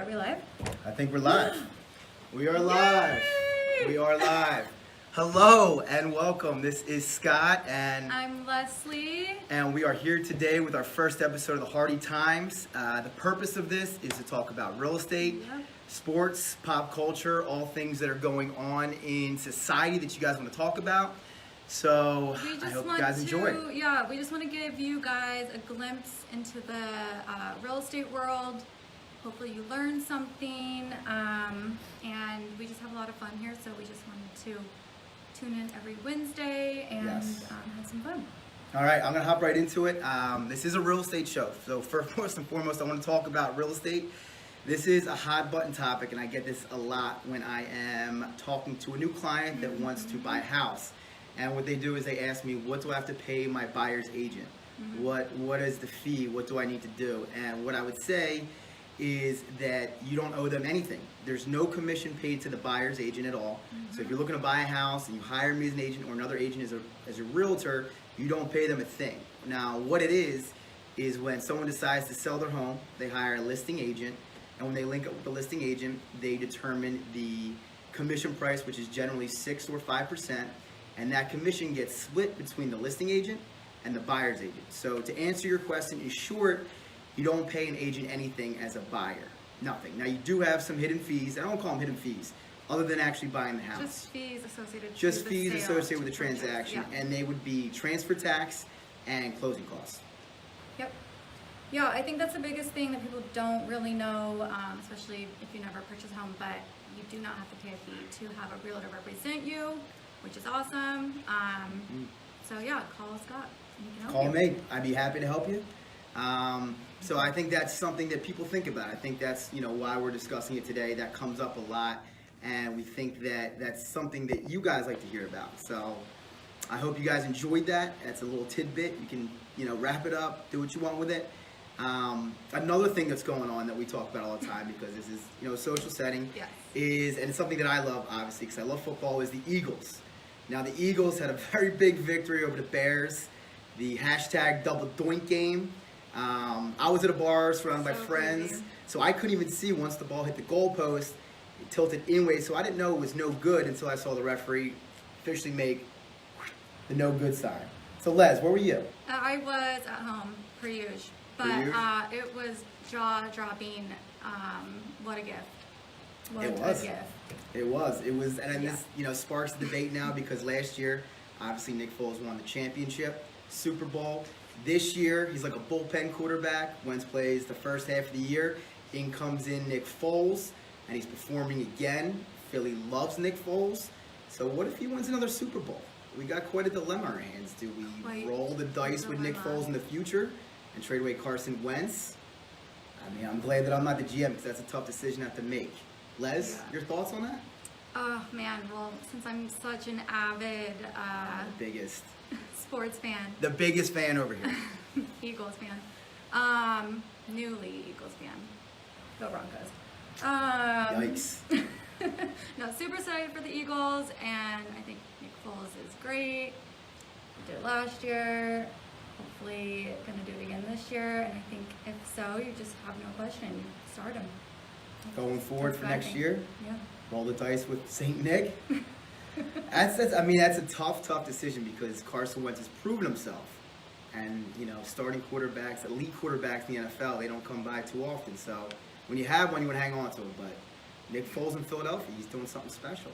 we live? I think we're live. We are live. Yay! We are live. Hello and welcome. This is Scott and I'm Leslie. we are here today with our first episode of the Hardy Times. The purpose of this is to talk about real estate, sports, pop culture, all things that are going on in society that you guys want to talk about. So I hope you guys enjoy. Yeah, we just want to give you guys a glimpse into the real estate world. Hopefully you learn something, and we just have a lot of fun here, so we just wanted to tune in every Wednesday and have some fun. All right, I'm going to hop right into it. This is a real estate show, so first and foremost, I want to talk about real estate. This is a hot button topic, and I get this a lot when I am talking to a new client that wants to buy a house. And what they do is they ask me, what do I have to pay my buyer's agent? What is the fee? What do I need to do? And what I would say is that you don't owe them anything. There's no commission paid to the buyer's agent at all. So if you're looking to buy a house and you hire me as an agent or another agent as a realtor, you don't pay them a thing. Now, what it is when someone decides to sell their home, they hire a listing agent, and when they link up with the listing agent, they determine the commission price, which is generally 6 or 5%, and that commission gets split between the listing agent and the buyer's agent. So to answer your question, in short, you don't pay an agent anything as a buyer, nothing. Now you do have some hidden fees. I don't call them hidden fees, other than actually buying the house. Just fees associated. Just to fees the sale, associated with the to purchase. transaction, Yeah. and they would be transfer tax and closing costs. Yep. Yeah, I think that's the biggest thing that people don't really know, especially if you never purchase a home, but you do not have to pay a fee to have a realtor represent you, which is awesome. So yeah, call Scott. He can help Call you. me. I'd be happy to help you. So I think that's something that people think about. I think that's why we're discussing it today. That comes up a lot, and we think that that's something that you guys like to hear about. So I hope you guys enjoyed that. That's a little tidbit. You can wrap it up, do what you want with it. Another thing that's going on that we talk about all the time, because this is a social setting, Yes. and it's something that I love, obviously, because I love football, is the Eagles. Now the Eagles had a very big victory over the Bears, the hashtag double doink game. I was at a bar surrounded by friends, crazy. so I couldn't even see once the ball hit the goalpost. It tilted inward, so I didn't know it was no good until I saw the referee officially make the no good sign. So Les, where were you? I was at home, per usual, but it was jaw-dropping. What a gift! What It a was. gift! It was, and this sparks the debate now, because last year, obviously Nick Foles won the championship, Super Bowl. This year, he's like a bullpen quarterback. Wentz plays the first half of the year. In comes in Nick Foles, and he's performing again. Philly loves Nick Foles. So what if he wins another Super Bowl? We got quite a dilemma on our hands. Do we Quite roll the dice with Nick dilemma. Foles in the future and trade away Carson Wentz? I mean, I'm glad that I'm not the GM, because that's a tough decision I have to make. Les, Yeah. your thoughts on that? Oh man, well, since I'm such an avid The biggest. sports fan, The biggest fan over here. Eagles fan, newly Eagles fan, go Broncos. Yikes. No, super excited for the Eagles, and I think Nick Foles is great. He did it last year. Hopefully, gonna do it again this year. And I think if so, you just have no question. Start him. Going forward for next Driving. year, Yeah. roll the dice with St. Nick. That's a tough decision, because Carson Wentz has proven himself. And, starting quarterbacks, elite quarterbacks in the NFL, they don't come by too often. So when you have one, you want to hang on to him. But Nick Foles in Philadelphia, he's doing something special.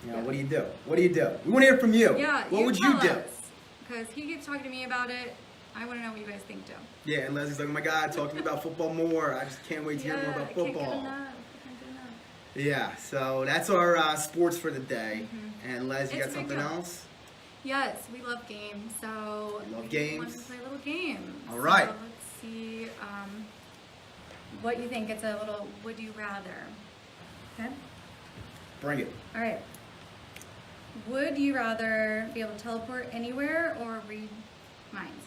What do you do? What do you do? We want to hear from you. Yeah. What would you do? Because he keeps talking to me about it. I want to know what you guys think too. Yeah, and Leslie's like, oh my God, talk to me about football more. I just can't wait to hear more about Can't get football. enough. Can't get enough. Yeah, so that's our sports for the day. And Les, you It's got a big something deal. else? Yes, we love games, so You love we games? want to play a little game. All right. So let's see what you think. It's a little would you rather. Okay. Bring it. All right. Would you rather be able to teleport anywhere or read minds?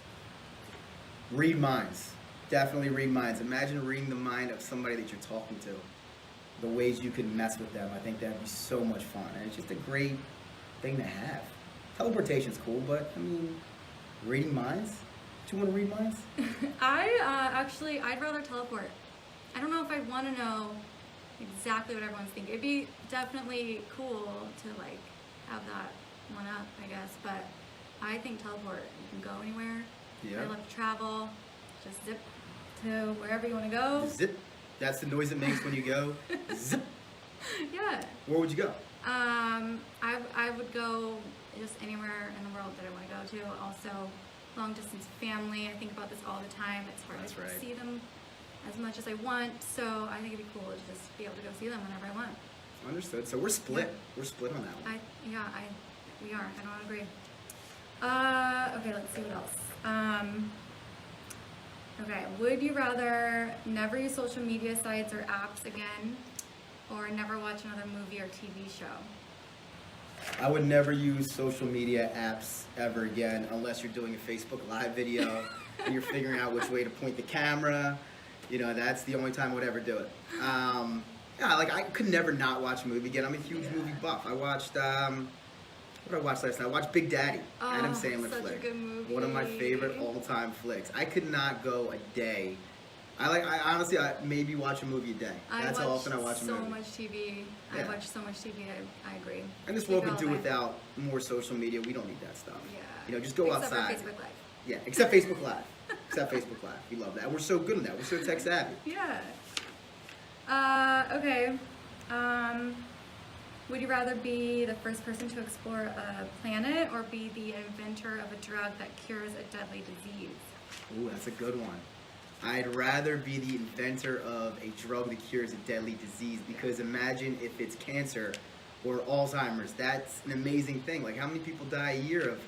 Read minds. Definitely read minds. Imagine reading the mind of somebody that you're talking to. The ways you can mess with them. I think that'd be so much fun. And it's just a great thing to have. Teleportation's cool, but reading minds? Do you want to read minds? I'd rather teleport. I don't know if I want to know exactly what everyone's thinking. It'd be definitely cool to like have that one up, I guess. But I think teleport. You can go anywhere. Yeah. I love to travel. Just zip to wherever you want to go. Zip. That's the noise it makes when you go. Zip. Yeah. Where would you go? I would go just anywhere in the world that I want to go to. Also, long distance family. I think about this all the time. It's hard That's to right. see them as much as I want. So I think it'd be cool to just be able to go see them whenever I want. Understood. So we're split. Yeah. We're split on that one. We are. I don't agree. Okay, let's see what else. Okay, would you rather never use social media sites or apps again, or never watch another movie or TV show? I would never use social media apps ever again unless you're doing a Facebook Live video and you're figuring out which way to point the camera. You know, that's the only time I would ever do it. Yeah, like I could never not watch a movie again. I'm a huge movie buff. I watched, what did I watch last night? I watched Big Daddy, Adam Sandler such flick. a good movie. One of my favorite all-time flicks. I could not go a day. I honestly maybe watch a movie a day. That's how often I watch a movie. so much TV. Yeah. I watch so much TV. I agree. And this Keep world it could all do day. without more social media. We don't need that stuff. Yeah. You know, just go Except outside. For Facebook Live. Yeah, except Facebook Live. Except Facebook Live. We love that. And we're so good at that. We're so tech savvy. Yeah. Okay. Would you rather be the first person to explore a planet or be the inventor of a drug that cures a deadly disease? Ooh, that's a good one. I'd rather be the inventor of a drug that cures a deadly disease, because imagine if it's cancer or Alzheimer's. That's an amazing thing. Like, how many people die a year of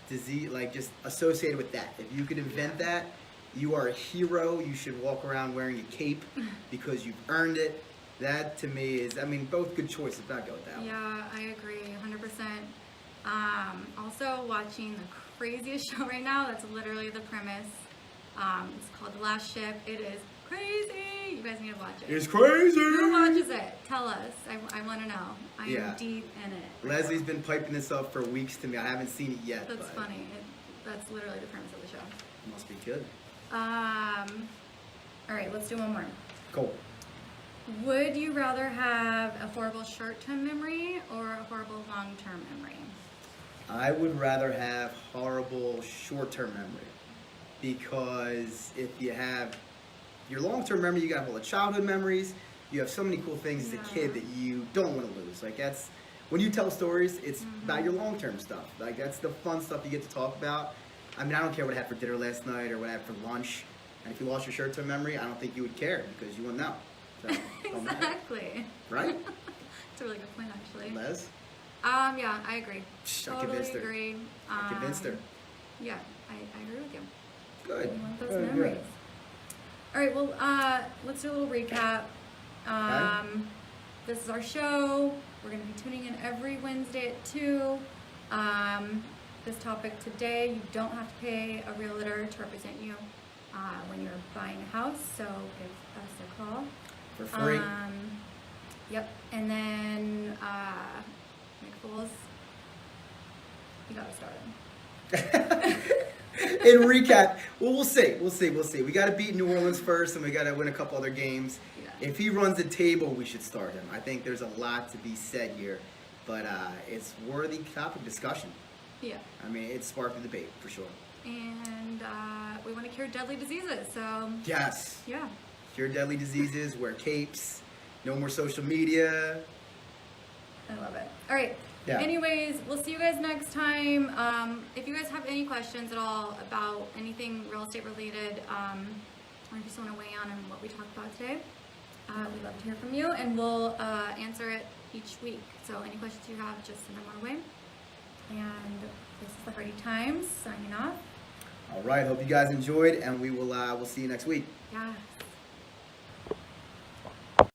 disease, like just associated with that? If you could invent that, you are a hero. You should walk around wearing a cape because you've earned it. That to me is, I mean, both good choices, but I'd go with that one. Yeah, I agree, 100%. Also watching the craziest show right now. That's literally the premise. It's called The Last Ship. It is crazy. You guys need to watch it. It's crazy. Who watches it? Tell us. I want to know. I Yeah. am deep in it. Leslie's been piping this up for weeks to me. I haven't seen it yet. That's but funny. That's literally the premise of the show. It must be good. All right, let's do one more. Cool. Would you rather have a horrible short-term memory or a horrible long-term memory? I would rather have horrible short-term memory, because if you have your long-term memory, you got all the childhood memories. You have so many cool things as a kid that you don't want to lose. Like, that's when you tell stories, it's about your long-term stuff. Like, that's the fun stuff you get to talk about. I mean, I don't care what I had for dinner last night or what I had for lunch. And if you lost your short-term memory, I don't think you would care because you wouldn't know. So, don't matter. Exactly. Right? It's a really good point, actually. Les? Yeah, I agree. Shh, I Totally convinced her. agree. I convinced her. Yeah, I agree with you. Good. We want those Good, good. memories. All right, well, let's do a little recap. This is our show. We're going to be tuning in every Wednesday at 2. This topic today, you don't have to pay a realtor to represent you when you're buying a house, so give us a call. For free. Yep, and then Nick Foles, you got to start him. In recap, well, we'll see. We got to beat New Orleans first, and we got to win a couple other games. Yeah. If he runs the table, we should start him. I think there's a lot to be said here, but it's worthy topic discussion. Yeah. I mean, it sparked a debate for sure. And we want to cure deadly diseases, so Yes. yeah. Cure deadly diseases, wear capes, no more social media. I love it. All right. Yeah. Anyways, we'll see you guys next time. If you guys have any questions at all about anything real estate related, or just want to weigh on what we talked about today, we'd love to hear from you, and we'll answer it each week. So any questions you have, just send them our way. And this is the Hardy Times signing off. All right, hope you guys enjoyed, and we'll see you next week. Yeah.